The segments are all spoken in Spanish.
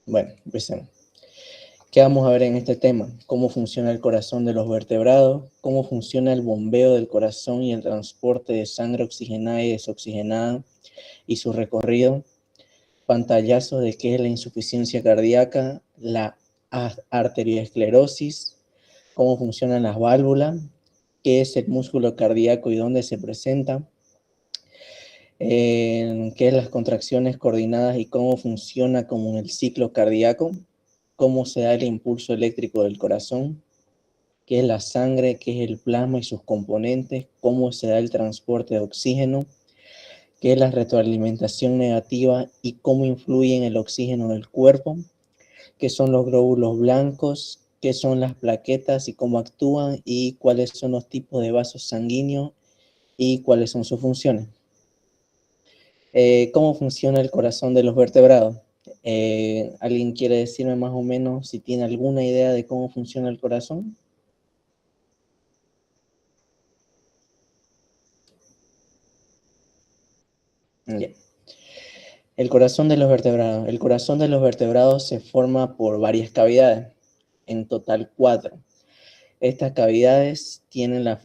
Bueno, empecemos. ¿Qué vamos a ver en este tema? Cómo funciona el corazón de los vertebrados, cómo funciona el bombeo del corazón y el transporte de sangre oxigenada y desoxigenada y su recorrido, pantallazos de qué es la insuficiencia cardíaca, la arteriosclerosis, cómo funcionan las válvulas, qué es el músculo cardíaco y dónde se presenta, qué es las contracciones coordinadas y cómo funciona como en el ciclo cardíaco, cómo se da el impulso eléctrico del corazón, qué es la sangre, qué es el plasma y sus componentes, cómo se da el transporte de oxígeno, qué es la retroalimentación negativa y cómo influye en el oxígeno del cuerpo, qué son los glóbulos blancos, qué son las plaquetas y cómo actúan y cuáles son los tipos de vasos sanguíneos y cuáles son sus funciones. ¿Cómo funciona el corazón de los vertebrados? ¿Alguien quiere decirme más o menos si tiene alguna idea de cómo funciona el corazón? Yeah. El corazón de los vertebrados. El corazón de los vertebrados se forma por varias cavidades, en total 4. Estas cavidades tienen la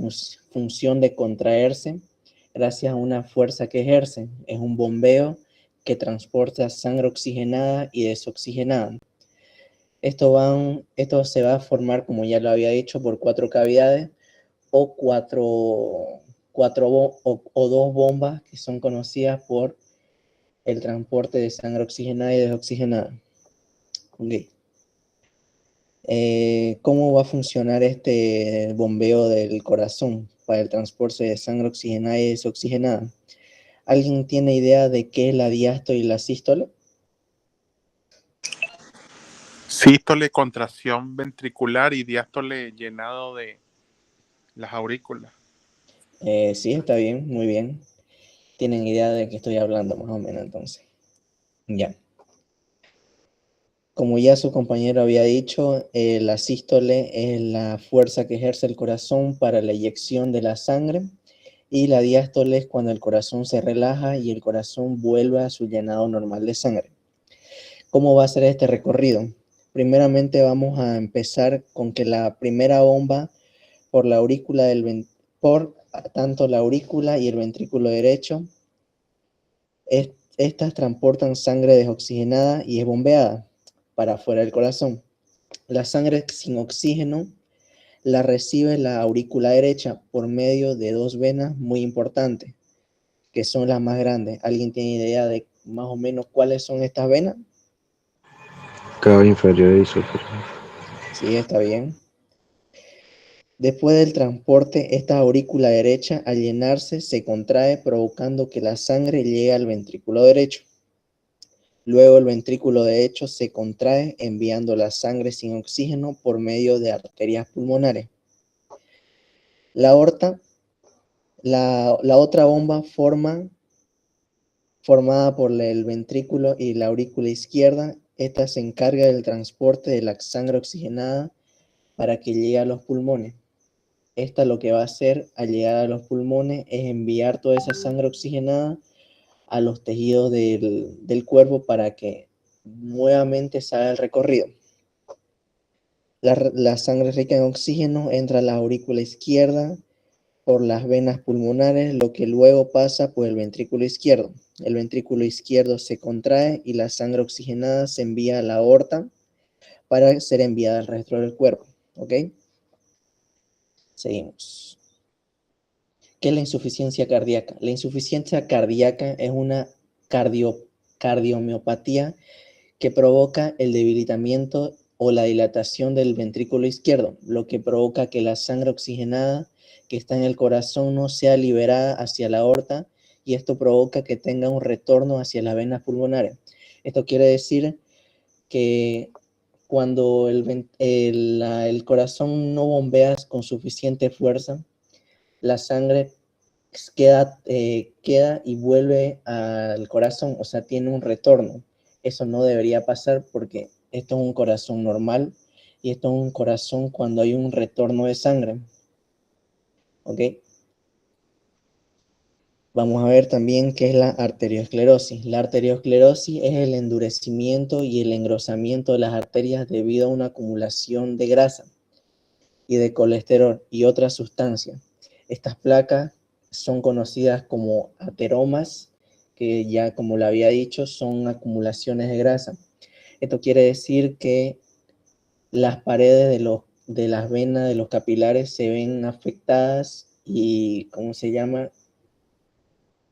función de contraerse gracias a una fuerza que ejercen. Es un bombeo que transporta sangre oxigenada y desoxigenada. Esto se va a formar, como ya lo había dicho, por 4 cavidades o o 2 bombas que son conocidas por el transporte de sangre oxigenada y desoxigenada. Okay. ¿Cómo va a funcionar este bombeo del corazón para el transporte de sangre oxigenada y desoxigenada? ¿Alguien tiene idea de qué es la diástole y la sístole? Sístole, contracción ventricular, y diástole, llenado de las aurículas. Sí, está bien, muy bien. Tienen idea de qué estoy hablando, más o menos, entonces. Ya. Como ya su compañero había dicho, la sístole es la fuerza que ejerce el corazón para la eyección de la sangre, y la diástole es cuando el corazón se relaja y el corazón vuelve a su llenado normal de sangre. ¿Cómo va a ser este recorrido? Primeramente vamos a empezar con que la primera bomba por la aurícula por tanto la aurícula y el ventrículo derecho, estas transportan sangre desoxigenada y es bombeada para afuera del corazón. La sangre sin oxígeno la recibe la aurícula derecha por medio de 2 venas muy importantes, que son las más grandes. ¿Alguien tiene idea de más o menos cuáles son estas venas? Cava inferior y superior. Sí, está bien. Después del transporte, esta aurícula derecha, al llenarse, se contrae, provocando que la sangre llegue al ventrículo derecho. Luego el ventrículo derecho se contrae, enviando la sangre sin oxígeno por medio de arterias pulmonares. La aorta, la otra bomba formada por el ventrículo y la aurícula izquierda, esta se encarga del transporte de la sangre oxigenada para que llegue a los pulmones. Esta lo que va a hacer al llegar a los pulmones es enviar toda esa sangre oxigenada a los tejidos del cuerpo para que nuevamente se haga el recorrido. La sangre rica en oxígeno entra a la aurícula izquierda por las venas pulmonares, lo que luego pasa por el ventrículo izquierdo. El ventrículo izquierdo se contrae y la sangre oxigenada se envía a la aorta para ser enviada al resto del cuerpo. ¿Ok? Seguimos. ¿Qué es la insuficiencia cardíaca? La insuficiencia cardíaca es una cardiomiopatía que provoca el debilitamiento o la dilatación del ventrículo izquierdo, lo que provoca que la sangre oxigenada que está en el corazón no sea liberada hacia la aorta, y esto provoca que tenga un retorno hacia las venas pulmonares. Esto quiere decir que cuando el corazón no bombea con suficiente fuerza, la sangre queda y vuelve al corazón, o sea, tiene un retorno. Eso no debería pasar porque esto es un corazón normal y esto es un corazón cuando hay un retorno de sangre. ¿Ok? Vamos a ver también qué es la arteriosclerosis. La arteriosclerosis es el endurecimiento y el engrosamiento de las arterias debido a una acumulación de grasa y de colesterol y otras sustancias. Estas placas son conocidas como ateromas, que ya como lo había dicho, son acumulaciones de grasa. Esto quiere decir que las paredes de las venas, de los capilares, se ven afectadas y, ¿cómo se llama?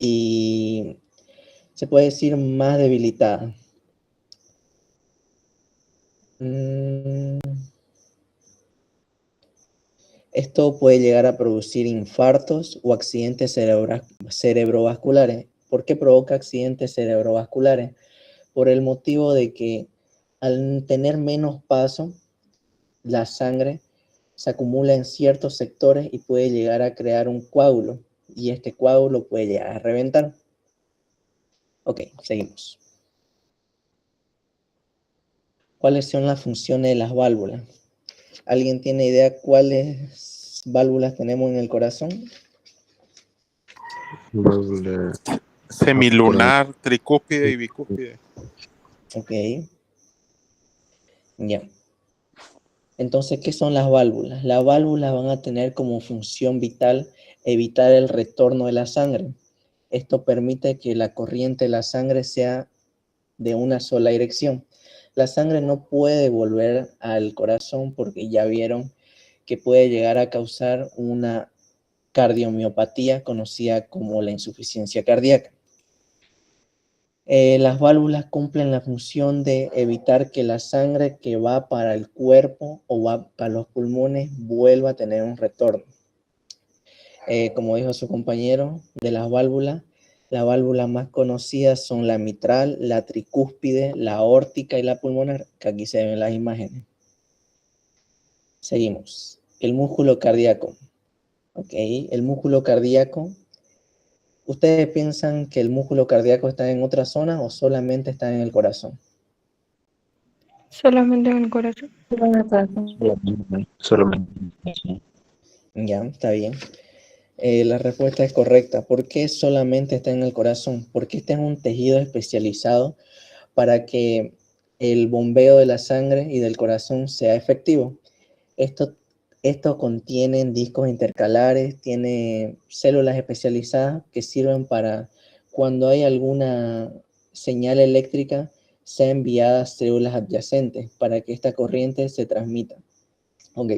Y se puede decir más debilitada. Esto puede llegar a producir infartos o accidentes cerebrovasculares. ¿Por qué provoca accidentes cerebrovasculares? Por el motivo de que al tener menos paso, la sangre se acumula en ciertos sectores y puede llegar a crear un coágulo. Y este coágulo puede llegar a reventar. Ok, seguimos. ¿Cuáles son las funciones de las válvulas? ¿Alguien tiene idea cuáles válvulas tenemos en el corazón? Válvula Semilunar, tricúspide y bicúspide. Ok, ya. Entonces, ¿qué son las válvulas? Las válvulas van a tener como función vital evitar el retorno de la sangre. Esto permite que la corriente de la sangre sea de una sola dirección. La sangre no puede volver al corazón porque ya vieron que puede llegar a causar una cardiomiopatía conocida como la insuficiencia cardíaca. Las válvulas cumplen la función de evitar que la sangre que va para el cuerpo o va para los pulmones vuelva a tener un retorno. Como dijo su compañero, de las válvulas más conocidas son la mitral, la tricúspide, la aórtica y la pulmonar, que aquí se ven las imágenes. Seguimos. El músculo cardíaco. Ok, el músculo cardíaco. ¿Ustedes piensan que el músculo cardíaco está en otra zona o solamente está en el corazón? Solamente en el corazón. solamente. Ya, está bien. La respuesta es correcta. ¿Por qué solamente está en el corazón? Porque este es un tejido especializado para que el bombeo de la sangre y del corazón sea efectivo. Esto contiene discos intercalares, tiene células especializadas que sirven para cuando hay alguna señal eléctrica, sea enviada a células adyacentes para que esta corriente se transmita. Ok.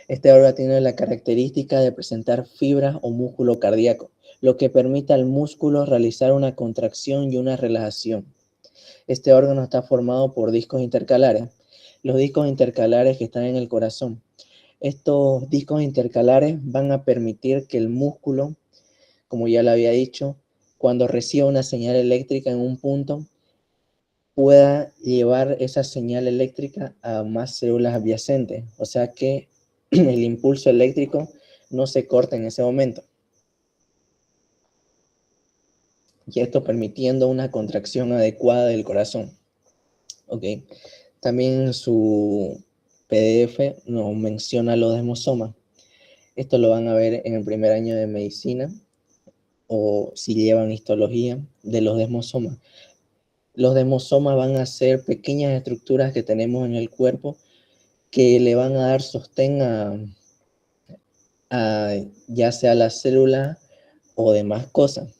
Este órgano tiene la característica de presentar fibras o músculo cardíaco, lo que permite al músculo realizar una contracción y una relajación. Este órgano está formado por discos intercalares. Los discos intercalares que están en el corazón. Estos discos intercalares van a permitir que el músculo, como ya lo había dicho, cuando reciba una señal eléctrica en un punto, pueda llevar esa señal eléctrica a más células adyacentes. O sea que el impulso eléctrico no se corta en ese momento. Y esto permitiendo una contracción adecuada del corazón. Ok. También en su PDF nos menciona los desmosomas. Esto lo van a ver en el primer año de medicina o si llevan histología de los desmosomas. Los desmosomas van a ser pequeñas estructuras que tenemos en el cuerpo que le van a dar sostén a ya sea la célula o demás cosas.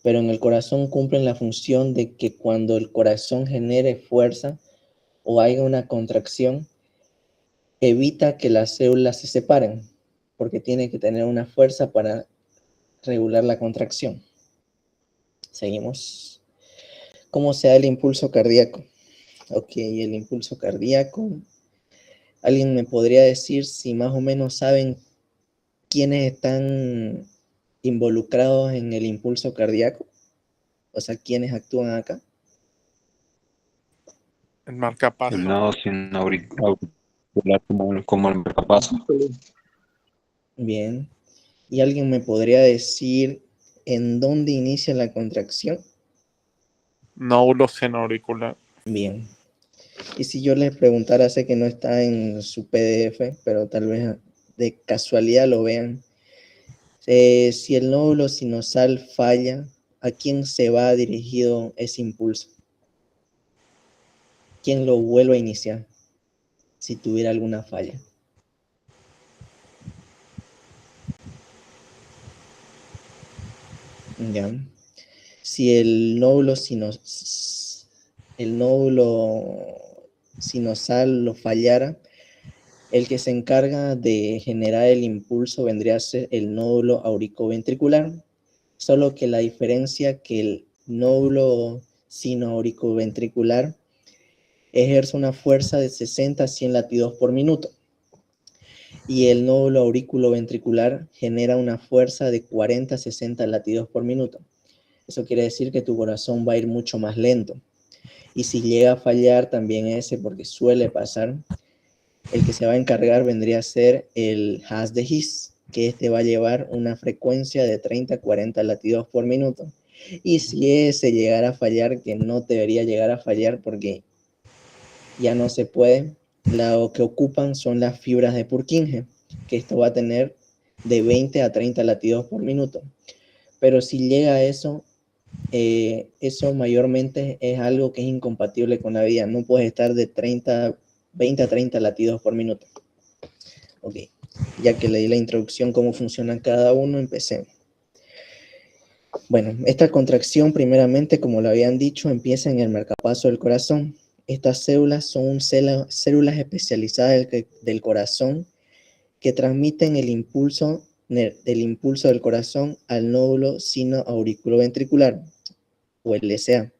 Pero en el corazón cumplen la función de que cuando el corazón genere fuerza o haya una contracción, evita que las células se separen, porque tiene que tener una fuerza para regular la contracción. Seguimos. ¿Cómo se da el impulso cardíaco? Ok, el impulso cardíaco. ¿Alguien me podría decir si más o menos saben quiénes están involucrados en el impulso cardíaco? O sea, ¿quiénes actúan acá? El marcapaso. El nodo sin auricular como el marcapaso. Bien. ¿Y alguien me podría decir en dónde inicia la contracción? Nódulo senoauricular. Bien. Y si yo les preguntara, sé que no está en su PDF, pero tal vez de casualidad lo vean. Si el nódulo sinusal falla, ¿a quién se va dirigido ese impulso? ¿Quién lo vuelve a iniciar si tuviera alguna falla? Ya. Si el nódulo sinusal lo fallara, el que se encarga de generar el impulso vendría a ser el nódulo auricoventricular, solo que la diferencia que el nódulo sinoauricoventricular ejerce una fuerza de 60 a 100 latidos por minuto y el nódulo auriculoventricular genera una fuerza de 40 a 60 latidos por minuto. Eso quiere decir que tu corazón va a ir mucho más lento. Y si llega a fallar también ese, porque suele pasar, el que se va a encargar vendría a ser el haz de His, que este va a llevar una frecuencia de 30 a 40 latidos por minuto. Y si ese llegara a fallar, que no debería llegar a fallar porque ya no se puede, lo que ocupan son las fibras de Purkinje, que esto va a tener de 20 a 30 latidos por minuto. Pero si llega a eso, eso mayormente es algo que es incompatible con la vida. No puedes estar de 20 a 30 latidos por minuto. Ok, ya que leí la introducción, cómo funciona cada uno, empecemos. Bueno, esta contracción primeramente, como lo habían dicho, empieza en el marcapaso del corazón. Estas células son células especializadas del corazón que transmiten el impulso del corazón al nódulo sinoauriculoventricular, o el SA.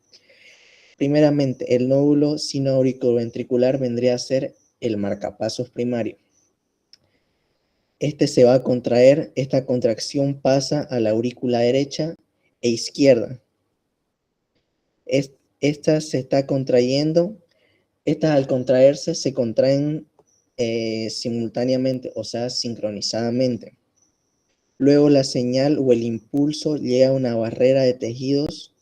Primeramente, el nódulo sinoauriculoventricular vendría a ser el marcapasos primario. Este se va a contraer, esta contracción pasa a la aurícula derecha e izquierda. Esta se está contrayendo, estas al contraerse se contraen simultáneamente, o sea, sincronizadamente. Luego la señal o el impulso llega a una barrera de tejidos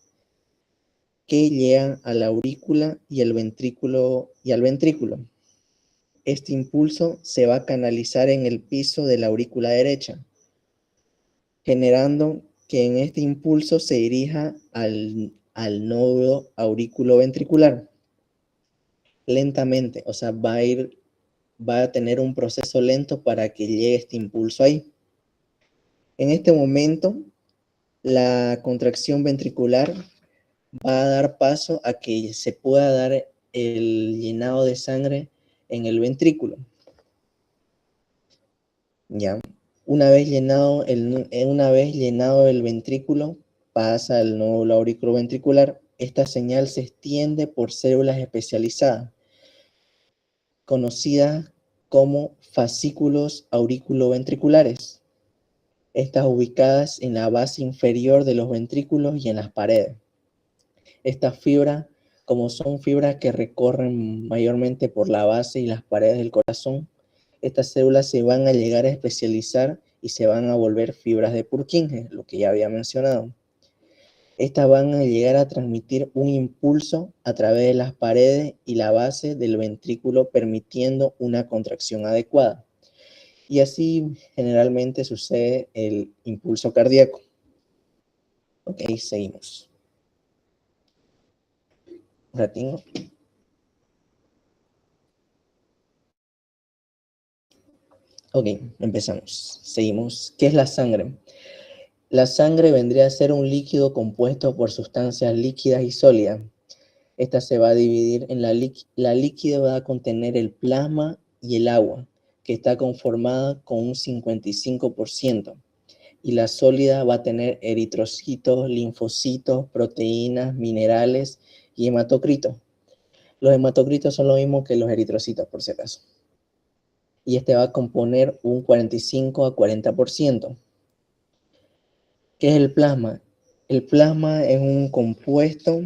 que llegan a la aurícula y al ventrículo. Este impulso se va a canalizar en el piso de la aurícula derecha, generando que en este impulso se dirija al nódulo auriculoventricular lentamente, o sea, va a tener un proceso lento para que llegue este impulso ahí. En este momento, la contracción ventricular va a dar paso a que se pueda dar el llenado de sangre en el ventrículo. Ya. Una vez llenado el ventrículo, pasa al nódulo auriculoventricular. Esta señal se extiende por células especializadas, conocidas como fascículos auriculoventriculares. Estas ubicadas en la base inferior de los ventrículos y en las paredes. Estas fibras, como son fibras que recorren mayormente por la base y las paredes del corazón, estas células se van a llegar a especializar y se van a volver fibras de Purkinje, lo que ya había mencionado. Estas van a llegar a transmitir un impulso a través de las paredes y la base del ventrículo, permitiendo una contracción adecuada. Y así generalmente sucede el impulso cardíaco. Ok, seguimos. Un ratito. Ok, empezamos. Seguimos. ¿Qué es la sangre? La sangre vendría a ser un líquido compuesto por sustancias líquidas y sólidas. Esta se va a dividir en la líquida va a contener el plasma y el agua, que está conformada con un 55%. Y la sólida va a tener eritrocitos, linfocitos, proteínas, minerales y hematocritos. Los hematocritos son lo mismo que los eritrocitos, por si acaso. Y este va a componer un 45 a 40%. ¿Qué es el plasma? El plasma es un compuesto,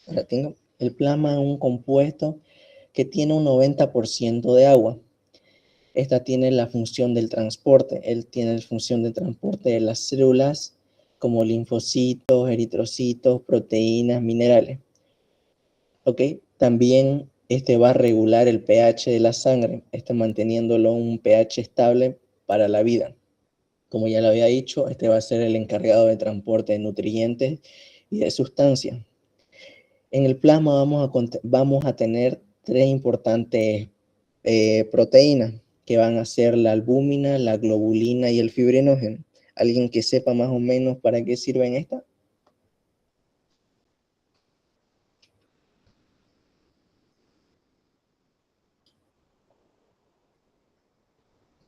el plasma es un compuesto que tiene un 90% de agua. Esta tiene la función del transporte. Él tiene la función de transporte de las células como linfocitos, eritrocitos, proteínas, minerales. ¿Ok? También este va a regular el pH de la sangre, manteniéndolo un pH estable para la vida. Como ya lo había dicho, este va a ser el encargado de transporte de nutrientes y de sustancias. En el plasma vamos a tener tres importantes proteínas, que van a ser la albúmina, la globulina y el fibrinógeno. ¿Alguien que sepa más o menos para qué sirven estas?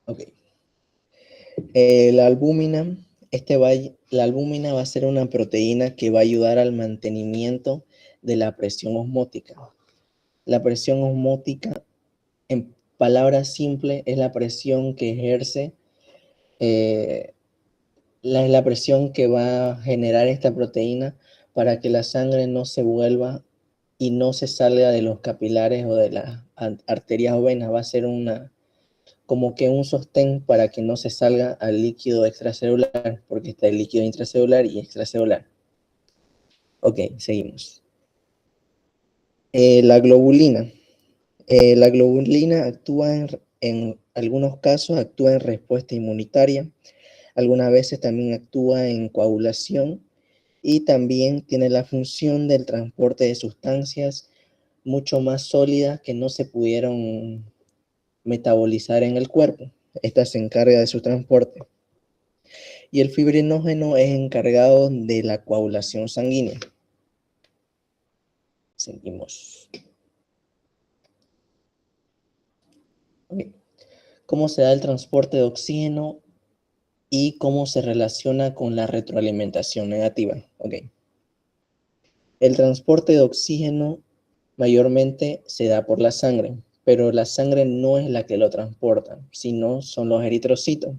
Ok. La albúmina, la albúmina va a ser una proteína que va a ayudar al mantenimiento de la presión osmótica. La presión osmótica, en palabras simples, es la presión que ejerce, la presión que va a generar esta proteína para que la sangre no se vuelva y no se salga de los capilares o de las arterias o venas. Va a ser como que un sostén para que no se salga al líquido extracelular, porque está el líquido intracelular y extracelular. Ok, seguimos. La globulina. La globulina actúa en algunos casos, actúa en respuesta inmunitaria, algunas veces también actúa en coagulación y también tiene la función del transporte de sustancias mucho más sólidas que no se pudieron metabolizar en el cuerpo. Esta se encarga de su transporte. Y el fibrinógeno es encargado de la coagulación sanguínea. Seguimos. Okay. ¿Cómo se da el transporte de oxígeno y cómo se relaciona con la retroalimentación negativa? Okay. El transporte de oxígeno mayormente se da por la sangre, pero la sangre no es la que lo transporta, sino son los eritrocitos.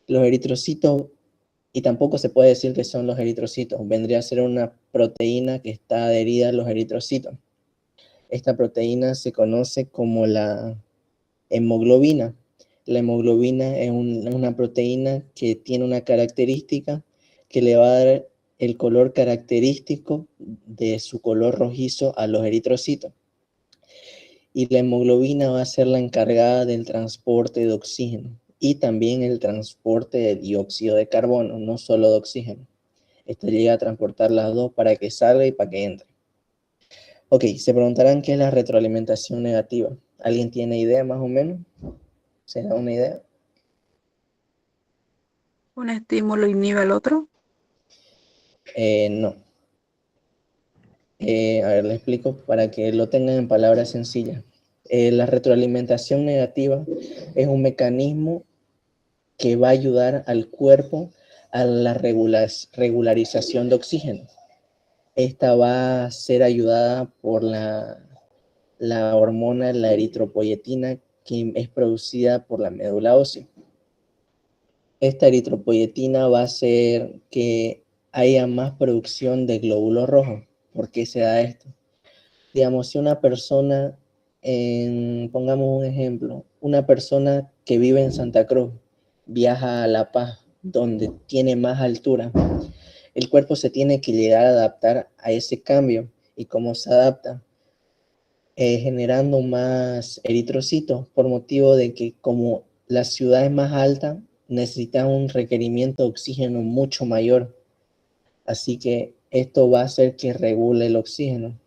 Los eritrocitos, y tampoco se puede decir que son los eritrocitos, vendría a ser una proteína que está adherida a los eritrocitos. Esta proteína se conoce como la hemoglobina. La hemoglobina es una proteína que tiene una característica que le va a dar el color característico de su color rojizo a los eritrocitos. Y la hemoglobina va a ser la encargada del transporte de oxígeno y también el transporte de dióxido de carbono, no solo de oxígeno. Esta llega a transportar las dos para que salga y para que entre. Ok, se preguntarán qué es la retroalimentación negativa. ¿Alguien tiene idea más o menos? ¿Se da una idea? Un estímulo inhibe al otro. No. A ver, le explico para que lo tengan en palabras sencillas. La retroalimentación negativa es un mecanismo que va a ayudar al cuerpo a la regularización de oxígeno. Esta va a ser ayudada por la hormona, la eritropoyetina, que es producida por la médula ósea. Esta eritropoyetina va a hacer que haya más producción de glóbulos rojos. ¿Por qué se da esto? Digamos, si una persona, pongamos un ejemplo, una persona que vive en Santa Cruz viaja a La Paz, donde tiene más altura, el cuerpo se tiene que llegar a adaptar a ese cambio. ¿Y cómo se adapta? Generando más eritrocitos, por motivo de que como la ciudad es más alta, necesita un requerimiento de oxígeno mucho mayor. Así que esto va a hacer que regule el oxígeno.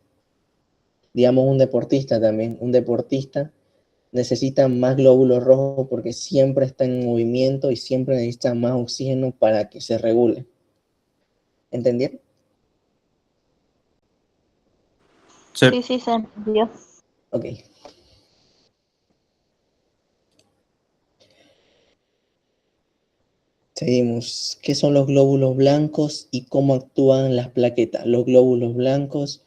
Digamos, un deportista también. Un deportista necesita más glóbulos rojos porque siempre está en movimiento y siempre necesita más oxígeno para que se regule. ¿Entendieron? Sí, sí, se entendió. Ok. Seguimos. ¿Qué son los glóbulos blancos y cómo actúan las plaquetas? Los glóbulos blancos,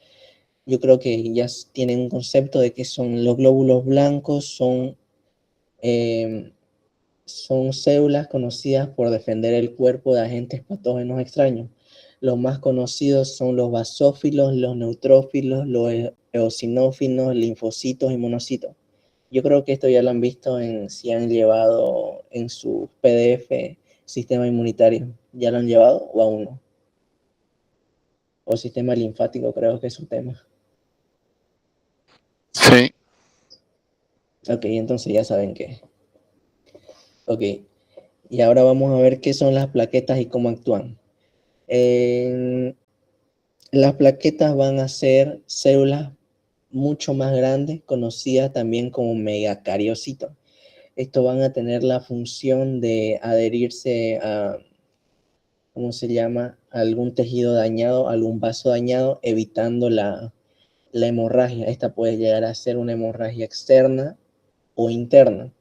yo creo que ya tienen un concepto de qué son los glóbulos blancos. Son células conocidas por defender el cuerpo de agentes patógenos extraños. Los más conocidos son los basófilos, los neutrófilos, los eosinófilos, linfocitos y monocitos. Yo creo que esto ya lo han visto si han llevado en su PDF sistema inmunitario. ¿Ya lo han llevado o aún no? O sistema linfático, creo que es su tema. Sí. Ok, entonces ya saben qué. Ok. Y ahora vamos a ver qué son las plaquetas y cómo actúan. Las plaquetas van a ser células mucho más grandes, conocidas también como megacariocitos. Estos van a tener la función de adherirse a, ¿cómo se llama?, a algún tejido dañado, algún vaso dañado, evitando la hemorragia. Esta puede llegar a ser una hemorragia externa o interna,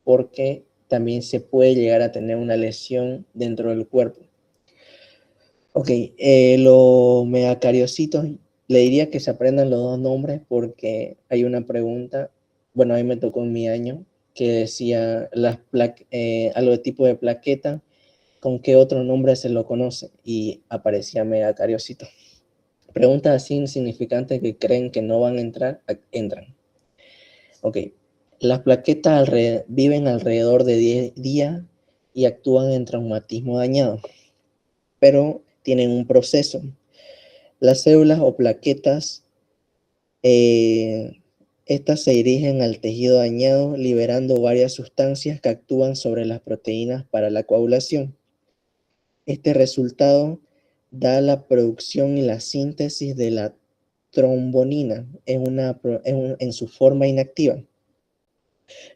porque también se puede llegar a tener una lesión dentro del cuerpo. Ok, los megacariocitos, le diría que se aprendan los dos nombres porque hay una pregunta, bueno, a mí me tocó en mi año, que decía algo de tipo de plaqueta, ¿con qué otro nombre se lo conoce? Y aparecía megacariocito. Preguntas así insignificantes que creen que no van a entrar, entran. Ok, las plaquetas viven alrededor de 10 días y actúan en traumatismo dañado, pero tienen un proceso. Las células o plaquetas, estas se dirigen al tejido dañado liberando varias sustancias que actúan sobre las proteínas para la coagulación. Este resultado da la producción y la síntesis de la trombonina en su forma inactiva.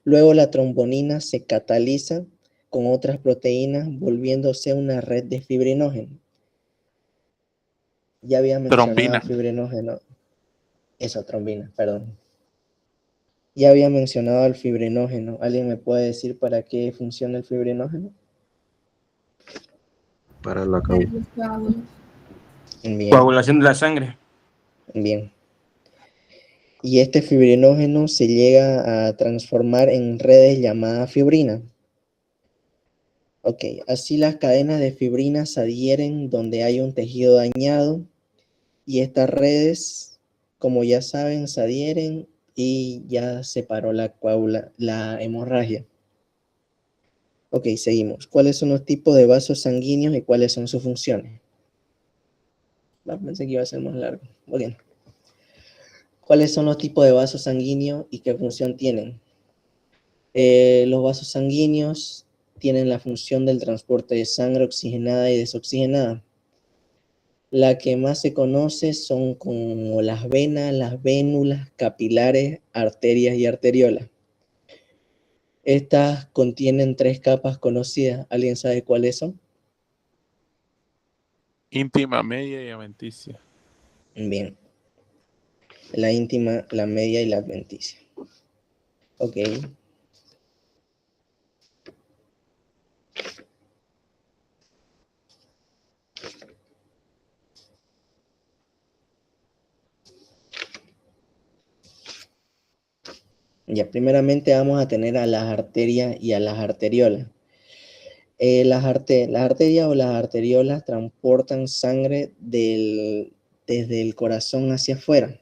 Luego la trombonina se cataliza con otras proteínas volviéndose una red de fibrinógeno. Ya había mencionado Trombina. fibrinógeno. Eso, trombina, perdón. Ya había mencionado el fibrinógeno. ¿Alguien me puede decir para qué funciona el fibrinógeno? Para la Bien, Coagulación de la sangre. bien. Y este fibrinógeno se llega a transformar en redes llamadas fibrina. Ok, así las cadenas de fibrina se adhieren donde hay un tejido dañado y estas redes, como ya saben, se adhieren y ya se paró la hemorragia. Ok, seguimos. ¿Cuáles son los tipos de vasos sanguíneos y cuáles son sus funciones? Pensé que iba a ser más largo. Muy bien. ¿Cuáles son los tipos de vasos sanguíneos y qué función tienen? Los vasos sanguíneos tienen la función del transporte de sangre oxigenada y desoxigenada. La que más se conoce son como las venas, las vénulas, capilares, arterias y arteriolas. Estas contienen 3 capas conocidas. ¿Alguien sabe cuáles son? Íntima, media y adventicia. Bien. La íntima, la media y la adventicia. Ok. Ya, primeramente vamos a tener a las arterias y a las arteriolas. Las arterias o las arteriolas transportan sangre desde el corazón hacia afuera.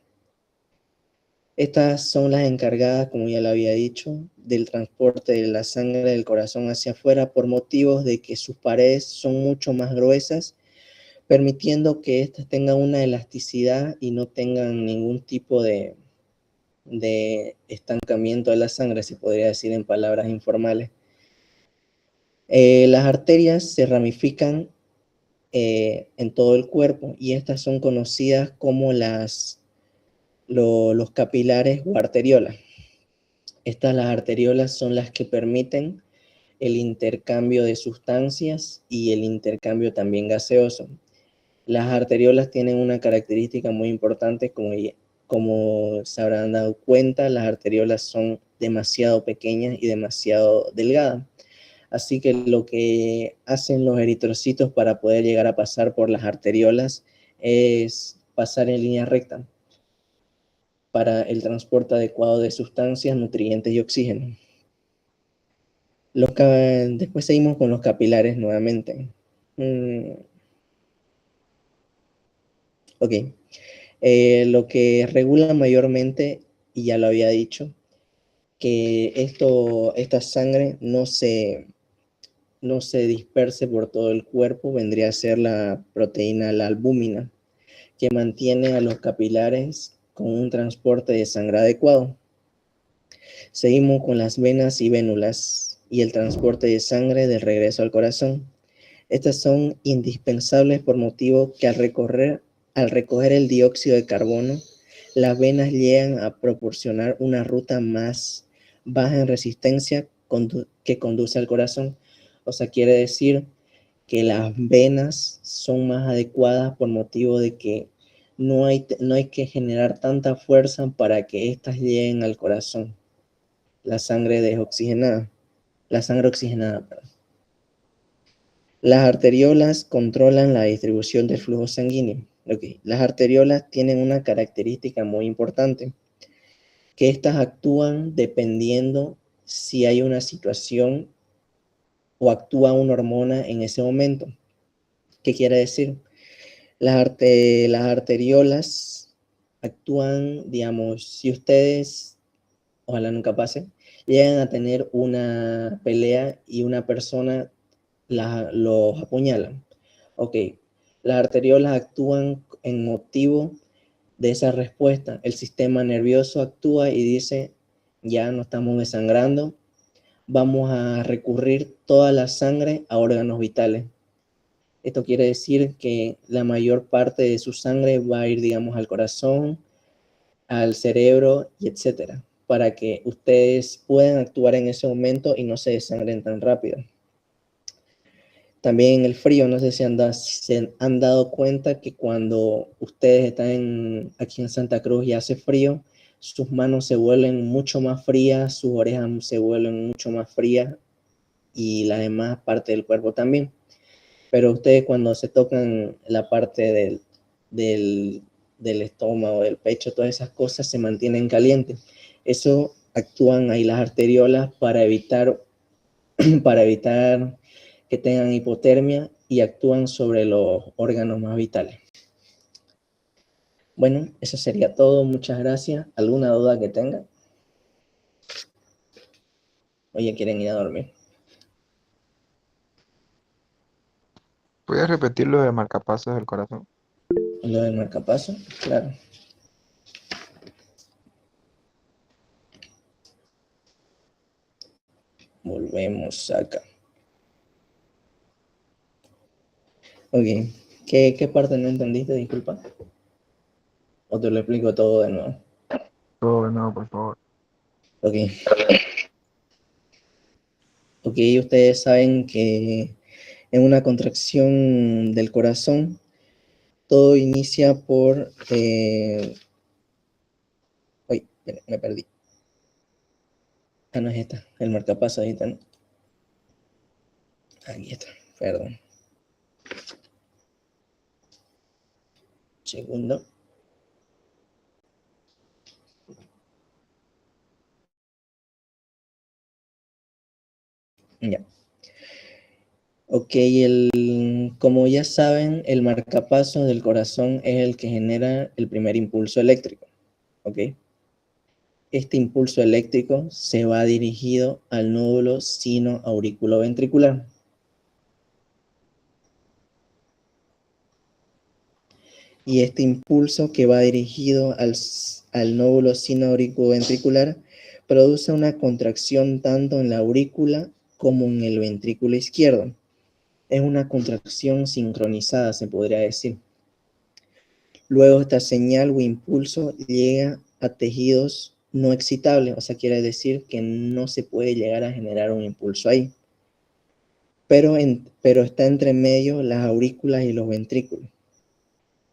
Estas son las encargadas, como ya lo había dicho, del transporte de la sangre del corazón hacia afuera por motivos de que sus paredes son mucho más gruesas, permitiendo que éstas tengan una elasticidad y no tengan ningún tipo de estancamiento de la sangre, se podría decir en palabras informales. Las arterias se ramifican en todo el cuerpo y estas son conocidas como los capilares o arteriolas. Las arteriolas son las que permiten el intercambio de sustancias y el intercambio también gaseoso. Las arteriolas tienen una característica muy importante, como se habrán dado cuenta, las arteriolas son demasiado pequeñas y demasiado delgadas. Así que lo que hacen los eritrocitos para poder llegar a pasar por las arteriolas es pasar en línea recta para el transporte adecuado de sustancias, nutrientes y oxígeno. Después seguimos con los capilares nuevamente. Ok. Lo que regula mayormente, y ya lo había dicho, que esta sangre no se disperse por todo el cuerpo, vendría a ser la proteína, la albúmina, que mantiene a los capilares con un transporte de sangre adecuado. Seguimos con las venas y vénulas. y el transporte de sangre de regreso al corazón. Estas son indispensables por motivo que al recoger el dióxido de carbono, las venas llegan a proporcionar una ruta más baja en resistencia que conduce al corazón. O sea, quiere decir que las venas son más adecuadas por motivo de que no hay que generar tanta fuerza para que éstas lleguen al corazón. La sangre oxigenada, perdón. Las arteriolas controlan la distribución del flujo sanguíneo. Okay. Las arteriolas tienen una característica muy importante, que éstas actúan dependiendo si hay una situación o actúa una hormona en ese momento. ¿Qué quiere decir? Las arteriolas actúan, digamos, si ustedes, ojalá nunca pase, llegan a tener una pelea y una persona los apuñalan. Ok, las arteriolas actúan en motivo de esa respuesta. El sistema nervioso actúa y dice, ya no estamos desangrando, vamos a recurrir toda la sangre a órganos vitales. Esto quiere decir que la mayor parte de su sangre va a ir, digamos, al corazón, al cerebro y etcétera, para que ustedes puedan actuar en ese momento y no se desangren tan rápido. También en el frío, no sé si se han dado cuenta que cuando ustedes están aquí en Santa Cruz y hace frío, sus manos se vuelven mucho más frías, sus orejas se vuelven mucho más frías y la demás parte del cuerpo también. Pero ustedes cuando se tocan la parte del estómago, del pecho, todas esas cosas se mantienen calientes. Eso actúan ahí las arteriolas para evitar que tengan hipotermia y actúan sobre los órganos más vitales. Bueno, eso sería todo. Muchas gracias. ¿Alguna duda que tengan? Oye, ¿quieren ir a dormir? ¿Puedes repetir lo de marcapasos del corazón? Lo del marcapaso, claro. Volvemos acá. Ok, ¿qué parte no entendiste? Disculpa. ¿O te lo explico todo de nuevo? Todo de nuevo, por favor. Ok. Ok, ustedes saben que en una contracción del corazón, todo inicia por... Uy, me perdí. Ah, no es esta, el marcapaso ahí está, ¿no? Aquí está, perdón. Segundo. Ya. Ok, como ya saben, el marcapasos del corazón es el que genera el primer impulso eléctrico. Ok. Este impulso eléctrico se va dirigido al nódulo sino-auriculoventricular. Y este impulso que va dirigido al nódulo sino-auriculoventricular produce una contracción tanto en la aurícula como en el ventrículo izquierdo. Es una contracción sincronizada, se podría decir. Luego esta señal o impulso llega a tejidos no excitables, o sea, quiere decir que no se puede llegar a generar un impulso ahí. Pero está entre medio las aurículas y los ventrículos.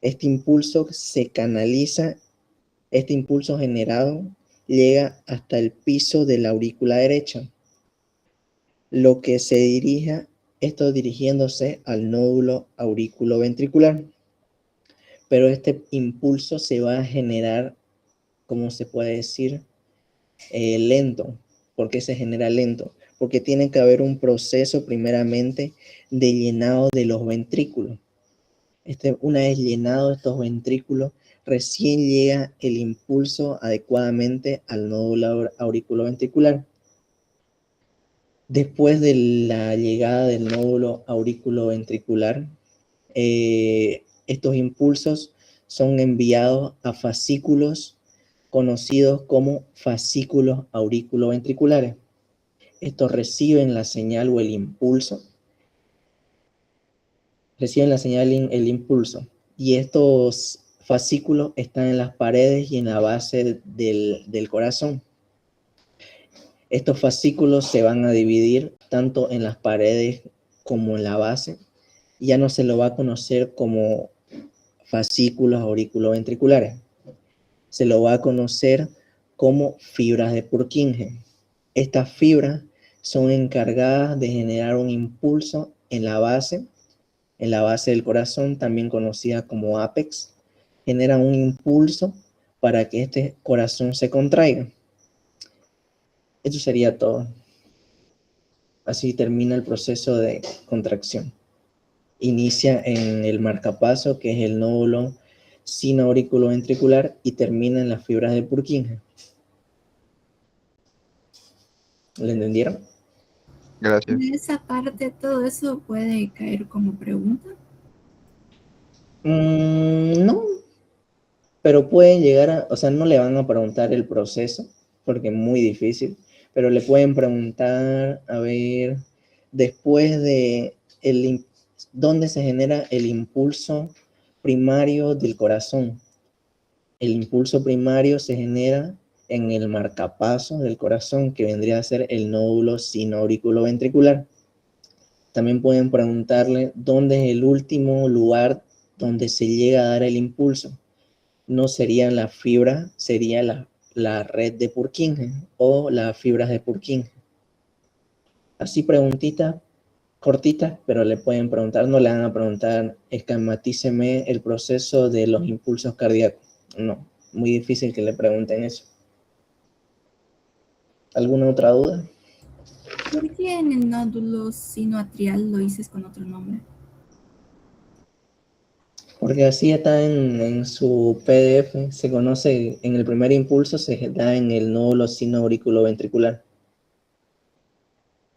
Este impulso se canaliza, este impulso generado llega hasta el piso de la aurícula derecha, lo que se dirige, esto dirigiéndose al nódulo auriculoventricular. Pero este impulso se va a generar, ¿cómo se puede decir? Lento. ¿Por qué se genera lento? Porque tiene que haber un proceso primeramente de llenado de los ventrículos. Una vez llenado estos ventrículos, recién llega el impulso adecuadamente al nódulo auriculoventricular. Después de la llegada del nódulo auriculoventricular, estos impulsos son enviados a fascículos conocidos como fascículos auriculoventriculares. estos reciben la señal o el impulso. Reciben la señal, el impulso. Y estos fascículos están en las paredes y en la base del corazón. Estos fascículos se van a dividir tanto en las paredes como en la base. Ya no se lo va a conocer como fascículos auriculoventriculares. Se lo va a conocer como fibras de Purkinje. Estas fibras son encargadas de generar un impulso en la base del corazón, también conocida como ápex. Generan un impulso para que este corazón se contraiga. Eso sería todo. Así termina el proceso de contracción. Inicia en el marcapaso, que es el nódulo sinoauriculoventricular, y termina en las fibras de Purkinje. ¿Lo entendieron? Gracias. En esa parte, todo eso puede caer como pregunta. No, pero pueden llegar a, o sea, no le van a preguntar el proceso, porque es muy difícil, pero le pueden preguntar, a ver, después de dónde se genera el impulso primario del corazón. El impulso primario se genera en el marcapaso del corazón, que vendría a ser el nódulo sinoauriculoventricular. También pueden preguntarle dónde es el último lugar donde se llega a dar el impulso. No sería la fibra, sería la red de Purkinje o las fibras de Purkinje. Así preguntitas cortitas, pero le pueden preguntar, no le van a preguntar, esquematíceme el proceso de los impulsos cardíacos. No, muy difícil que le pregunten eso. ¿Alguna otra duda? ¿Por qué en el nódulo sinoatrial lo dices con otro nombre? Porque así está en su PDF, se conoce, en el primer impulso se da en el nódulo sinoauriculoventricular.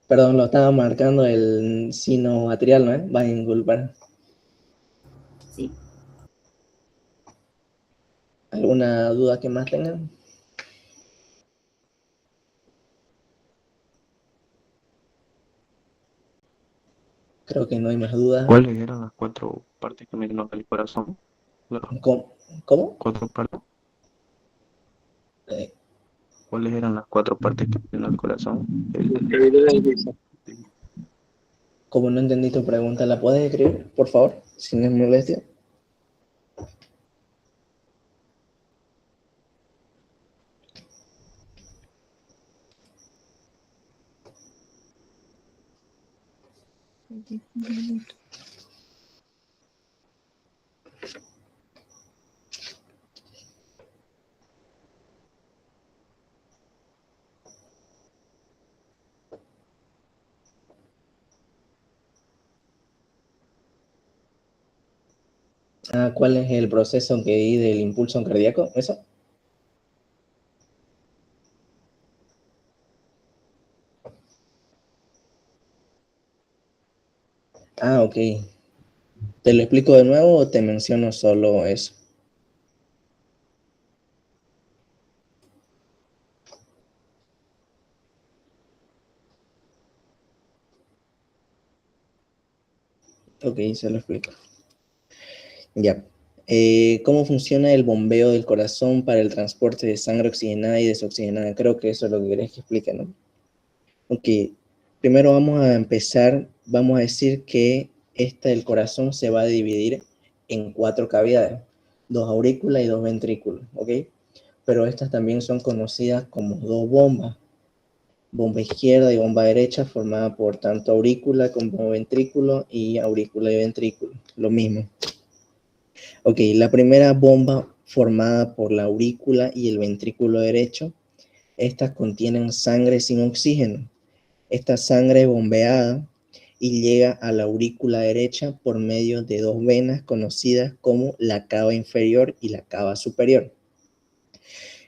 Perdón, lo estaba marcando el sinoatrial, ¿no? Va a disculpar. Sí. ¿Alguna duda que más tengan? Creo que no hay más dudas. ¿Cuáles eran las 4 partes que mencionó el corazón? Las ¿Cómo? 4 partes. Eh, ¿Cuáles eran las 4 partes que mencionó el corazón? Como no entendí tu pregunta, ¿la puedes escribir, por favor? Si no es molestia. ¿Cuál es el proceso que di del impulso cardíaco? ¿Eso? Ok. ¿Te lo explico de nuevo o te menciono solo eso? Ok, se lo explico. Ya. ¿Cómo funciona el bombeo del corazón para el transporte de sangre oxigenada y desoxigenada? Creo que eso es lo que querés que explique, ¿no? Ok. Primero vamos a empezar, vamos a decir que el corazón se va a dividir en 4 cavidades, 2 aurículas y 2 ventrículos, ¿ok? Pero estas también son conocidas como 2 bombas, bomba izquierda y bomba derecha, formada por tanto aurícula como ventrículo y aurícula y ventrículo, lo mismo. Ok, la primera bomba formada por la aurícula y el ventrículo derecho, estas contienen sangre sin oxígeno. Esta sangre es bombeada y llega a la aurícula derecha por medio de 2 venas conocidas como la cava inferior y la cava superior.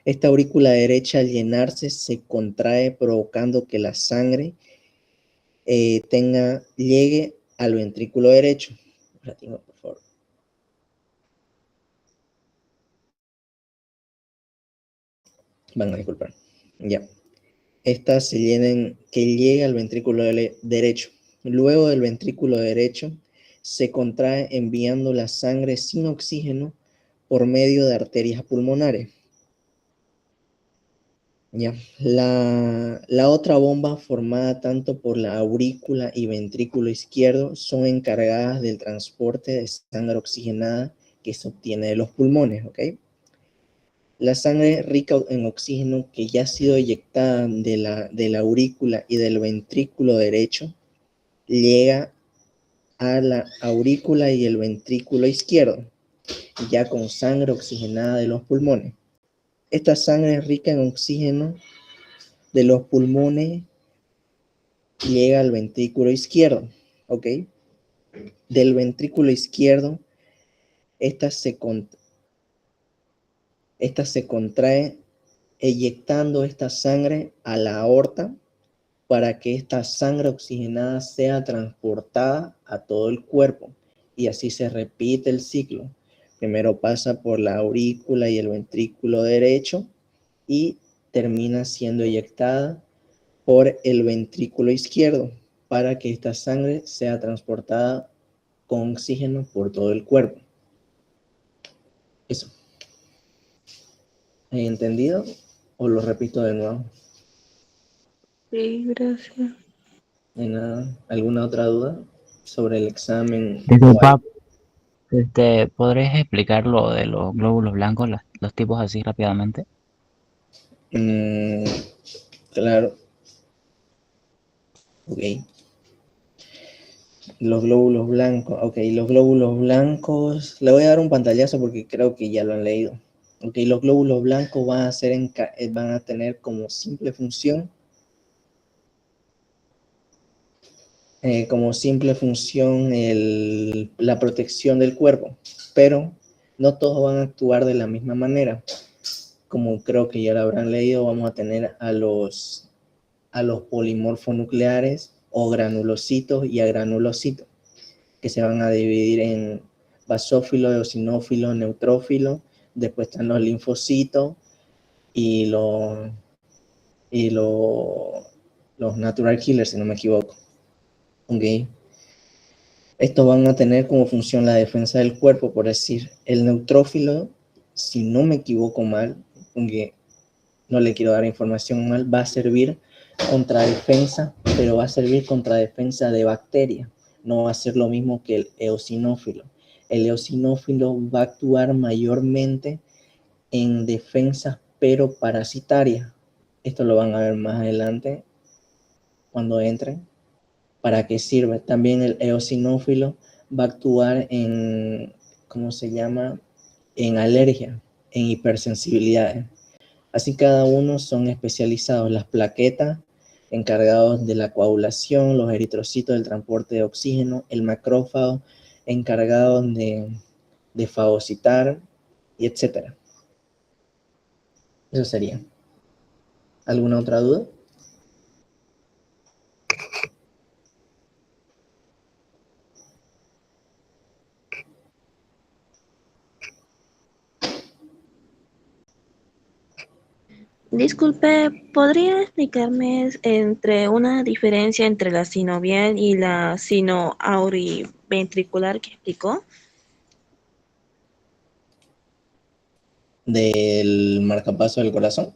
Esta aurícula derecha al llenarse se contrae provocando que la sangre llegue al ventrículo derecho. Un ratito, por favor. Van a disculpar. Ya. estas se llenen, que llegue al ventrículo derecho. Luego del ventrículo derecho se contrae enviando la sangre sin oxígeno por medio de arterias pulmonares. Ya. La otra bomba, formada tanto por la aurícula y ventrículo izquierdo, son encargadas del transporte de sangre oxigenada que se obtiene de los pulmones, ¿ok? La sangre rica en oxígeno que ya ha sido eyectada de la aurícula y del ventrículo derecho llega a la aurícula y el ventrículo izquierdo, ya con sangre oxigenada de los pulmones. Esta sangre rica en oxígeno de los pulmones llega al ventrículo izquierdo, ¿ok? Del ventrículo izquierdo, esta se contrae eyectando esta sangre a la aorta para que esta sangre oxigenada sea transportada a todo el cuerpo, y así se repite el ciclo. Primero pasa por la aurícula y el ventrículo derecho y termina siendo eyectada por el ventrículo izquierdo para que esta sangre sea transportada con oxígeno por todo el cuerpo. Eso. ¿He entendido o lo repito de nuevo? Sí, gracias. ¿Hay nada? ¿Alguna otra duda sobre el examen? Disculpa, ¿podrías explicar lo de los glóbulos blancos, los tipos así rápidamente? Claro. Ok. Los glóbulos blancos. Ok, los glóbulos blancos. Le voy a dar un pantallazo porque creo que ya lo han leído. Ok, los glóbulos blancos van a tener como simple función la protección del cuerpo, pero no todos van a actuar de la misma manera. Como creo que ya lo habrán leído, vamos a tener a los polimorfonucleares o granulocitos y agranulocitos, que se van a dividir en basófilo, eosinófilo, neutrófilo. Después están los linfocitos y los natural killers, si no me equivoco. Okay. Estos van a tener como función la defensa del cuerpo, por decir, el neutrófilo, si no me equivoco mal, aunque no le quiero dar información mal, va a servir contra defensa, pero va a servir contra defensa de bacterias. No va a ser lo mismo que el eosinófilo. El eosinófilo va a actuar mayormente en defensas, pero parasitarias. Esto lo van a ver más adelante cuando entren. ¿Para qué sirve? También el eosinófilo va a actuar en, ¿cómo se llama? En alergia, en hipersensibilidades. Así cada uno son especializados. Las plaquetas, encargados de la coagulación, los eritrocitos del transporte de oxígeno, el macrófago, encargado de fagocitar, y etc. Eso sería. ¿Alguna otra duda? Disculpe, ¿podría explicarme entre una diferencia entre la sinovial y la sinoauriventricular que explicó? Del marcapaso del corazón.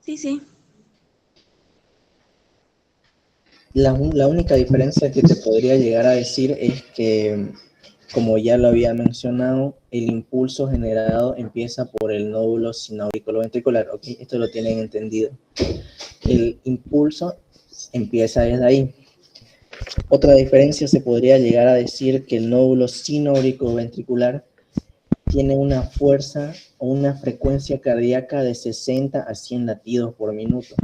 Sí. La única diferencia que te podría llegar a decir es que, como ya lo había mencionado, el impulso generado empieza por el nódulo sinauriculoventricular. ¿Ok? Esto lo tienen entendido. El impulso empieza desde ahí. Otra diferencia se podría llegar a decir que el nódulo sinauriculoventricular tiene una fuerza o una frecuencia cardíaca de 60 a 100 latidos por minuto.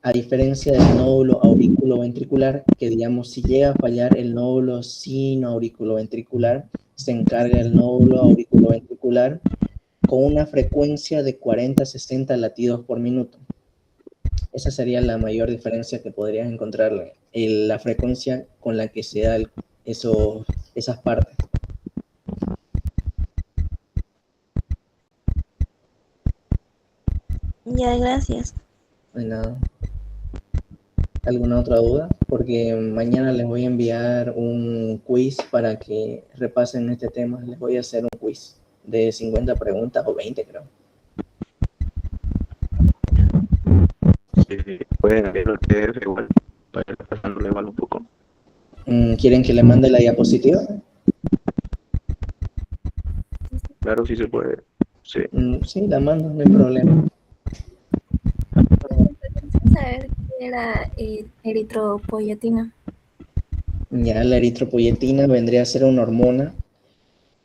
A diferencia del nódulo auriculoventricular, que digamos, si llega a fallar el nódulo sinoauriculoventricular, se encarga el nódulo auriculoventricular con una frecuencia de 40 a 60 latidos por minuto. Esa sería la mayor diferencia que podrías encontrar, la frecuencia con la que se da esas partes. Ya, gracias. De nada. ¿Alguna otra duda? Porque mañana les voy a enviar un quiz para que repasen este tema. Les voy a hacer un quiz de 50 preguntas o 20, creo. Pueden abrirlo el PDF igual, para ir pasándole igual un poco. ¿Quieren que le mande la diapositiva? Claro, sí se puede. Sí. Sí, la mando, no hay problema. Saber qué era eritropoyetina. Ya la eritropoyetina vendría a ser una hormona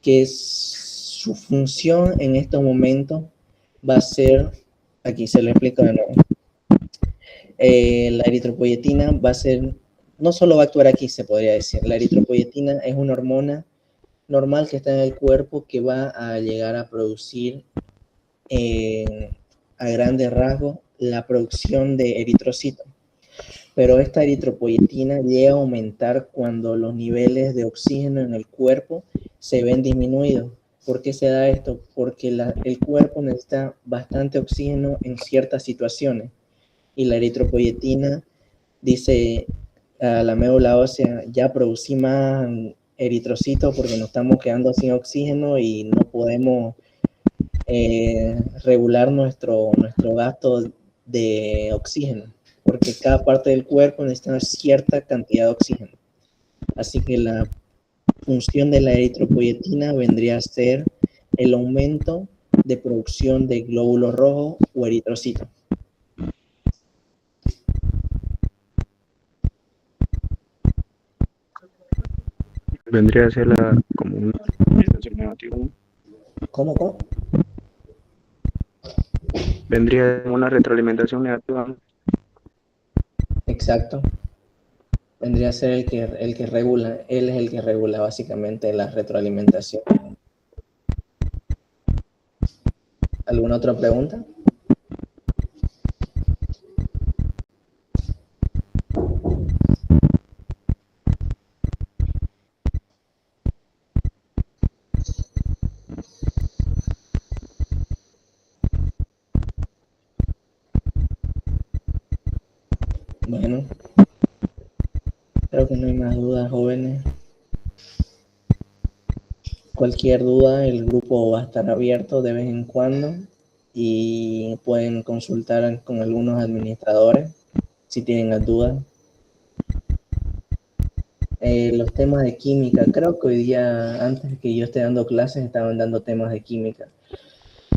que su función en estos momentos va a ser, aquí se lo explico de nuevo. La eritropoyetina va a ser, no solo va a actuar aquí, se podría decir. La eritropoyetina es una hormona normal que está en el cuerpo que va a llegar a producir a grandes rasgos la producción de eritrocitos. Pero esta eritropoyetina llega a aumentar cuando los niveles de oxígeno en el cuerpo se ven disminuidos. ¿Por qué se da esto? Porque el cuerpo necesita bastante oxígeno en ciertas situaciones y la eritropoyetina dice a la médula ósea, ya producí más eritrocitos porque nos estamos quedando sin oxígeno y no podemos regular nuestro gasto de oxígeno, porque cada parte del cuerpo necesita cierta cantidad de oxígeno. Así que la función de la eritropoyetina vendría a ser el aumento de producción de glóbulos rojos o eritrocitos. Vendría a ser como una retroalimentación negativa, ¿no? ¿Cómo? Vendría una retroalimentación negativa, ¿no? Exacto. Vendría a ser el que regula, él es el que regula básicamente la retroalimentación. ¿Alguna otra pregunta? Bueno, creo que no hay más dudas, jóvenes. Cualquier duda, el grupo va a estar abierto de vez en cuando y pueden consultar con algunos administradores si tienen dudas. Los temas de química, creo que hoy día, antes que yo esté dando clases, estaban dando temas de química.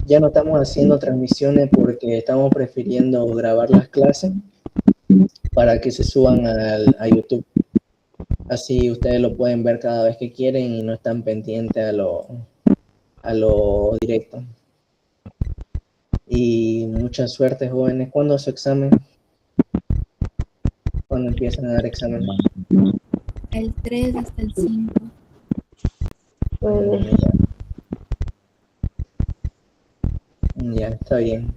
Ya no estamos haciendo transmisiones porque estamos prefiriendo grabar las clases para que se suban a YouTube. Así ustedes lo pueden ver cada vez que quieren y no están pendientes a lo directo. Y mucha suerte, jóvenes. ¿Cuándo es su examen? ¿Cuándo empiezan a dar examen? El 3 hasta el 5. Ya, está bien.